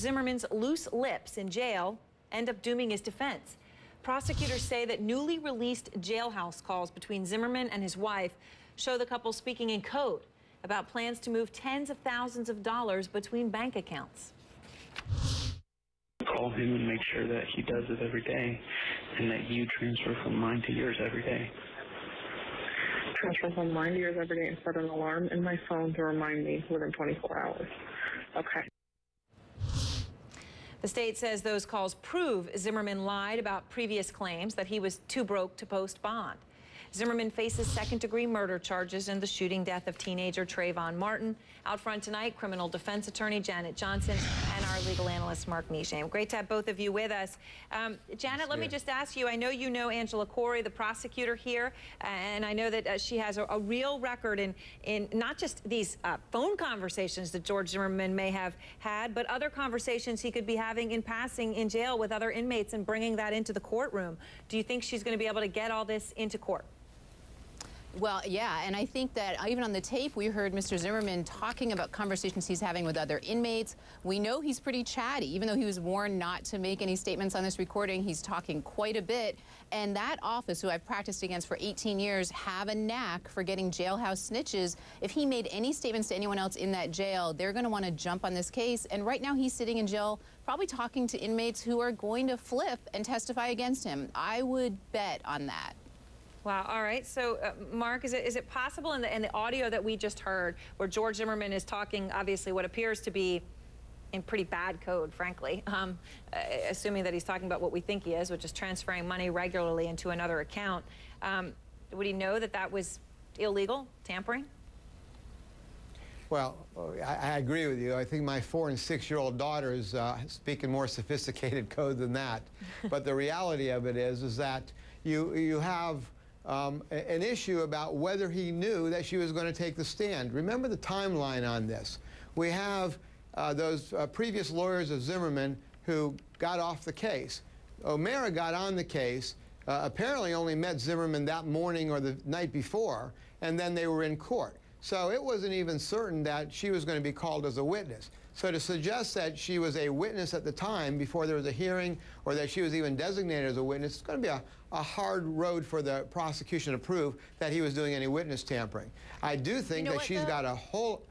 Zimmerman's loose lips in jail end up dooming his defense. Prosecutors say that newly released jailhouse calls between Zimmerman and his wife show the couple speaking in code about plans to move tens of thousands of dollars between bank accounts. Call him and make sure that he does it every day and that you transfer from mine to yours every day. Transfer from mine to yours every day and set an alarm in my phone to remind me within 24 hours. Okay. The state says those calls prove Zimmerman lied about previous claims that he was too broke to post bond. Zimmerman faces second-degree murder charges in the shooting death of teenager Trayvon Martin. Out front tonight, criminal defense attorney Janet Johnson and our legal analyst Mark Measham. Great to have both of you with us. Janet, let me just ask you, I know you know Angela Corey, the prosecutor here, and I know that she has a real record in not just these phone conversations that George Zimmerman may have had, but other conversations he could be having in passing in jail with other inmates and bringing that into the courtroom. Do you think she's going to be able to get all this into court? Well, yeah, and I think that even on the tape, we heard Mr. Zimmerman talking about conversations he's having with other inmates. We know he's pretty chatty. Even though he was warned not to make any statements on this recording, he's talking quite a bit. And that office, who I've practiced against for 18 years, have a knack for getting jailhouse snitches. If he made any statements to anyone else in that jail, they're going to want to jump on this case. And right now he's sitting in jail, probably talking to inmates who are going to flip and testify against him. I would bet on that. Wow. All right. So, Mark, is it possible in the audio that we just heard, where George Zimmerman is talking, obviously, what appears to be in pretty bad code, frankly, assuming that he's talking about what we think he is, which is transferring money regularly into another account, would he know that that was illegal, tampering? Well, I agree with you. I think my 4- and 6-year-old daughters speak in more sophisticated code than that. But the reality of it is that you have an issue about whether he knew that she was going to take the stand. Remember the timeline on this. We have those previous lawyers of Zimmerman who got off the case. O'Mara got on the case, apparently only met Zimmerman that morning or the night before, and then they were in court. So it wasn't even certain that she was going to be called as a witness. So to suggest that she was a witness at the time before there was a hearing, or that she was even designated as a witness, it's going to be a hard road for the prosecution to prove that he was doing any witness tampering. I do think that she's got a whole...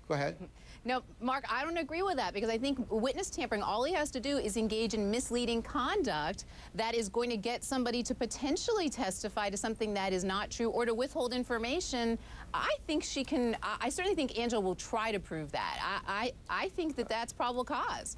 Go ahead. No, Mark, I don't agree with that, because I think witness tampering, all he has to do is engage in misleading conduct that is going to get somebody to potentially testify to something that is not true or to withhold information. I think she can, I certainly think Angela will try to prove that. I think that that's probable cause.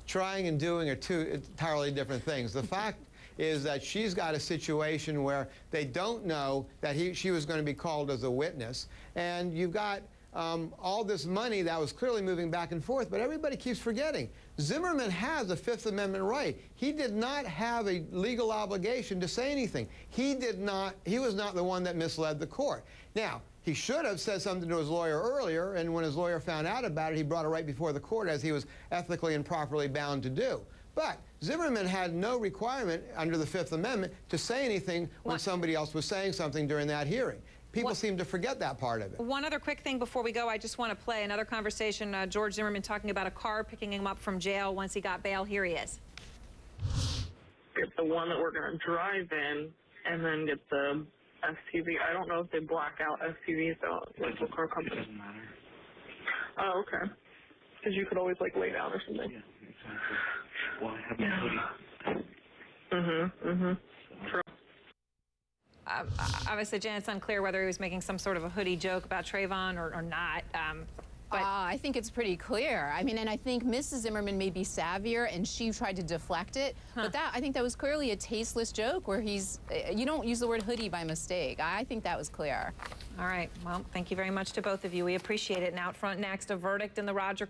Trying and doing are two entirely different things. The fact is that she's got a situation where they don't know that she was going to be called as a witness, and you've got all this money that was clearly moving back and forth, but everybody keeps forgetting. Zimmerman has a Fifth Amendment right. He did not have a legal obligation to say anything. He was not the one that misled the court. Now, he should have said something to his lawyer earlier, and when his lawyer found out about it, he brought it right before the court, as he was ethically and properly bound to do. But Zimmerman had no requirement under the Fifth Amendment to say anything when somebody else was saying something during that hearing. People seem to forget that part of it. One other quick thing before we go, I just want to play another conversation. George Zimmerman talking about a car picking him up from jail once he got bail. Here he is. Get the one that we're going to drive in, and then get the SUV. I don't know if they black out SUVs out, like the car company. It doesn't matter. Oh, okay. Because you could always, like, lay down or something. Yeah, exactly. Well, I have my hoodie. True. Obviously, Jan, it's unclear whether he was making some sort of a hoodie joke about Trayvon or not. But I think it's pretty clear. I mean, and I think Mrs. Zimmerman may be savvier, and she tried to deflect it. But I think that was clearly a tasteless joke where you don't use the word hoodie by mistake. I think that was clear. All right. Well, thank you very much to both of you. We appreciate it. And out front next, a verdict in the Roger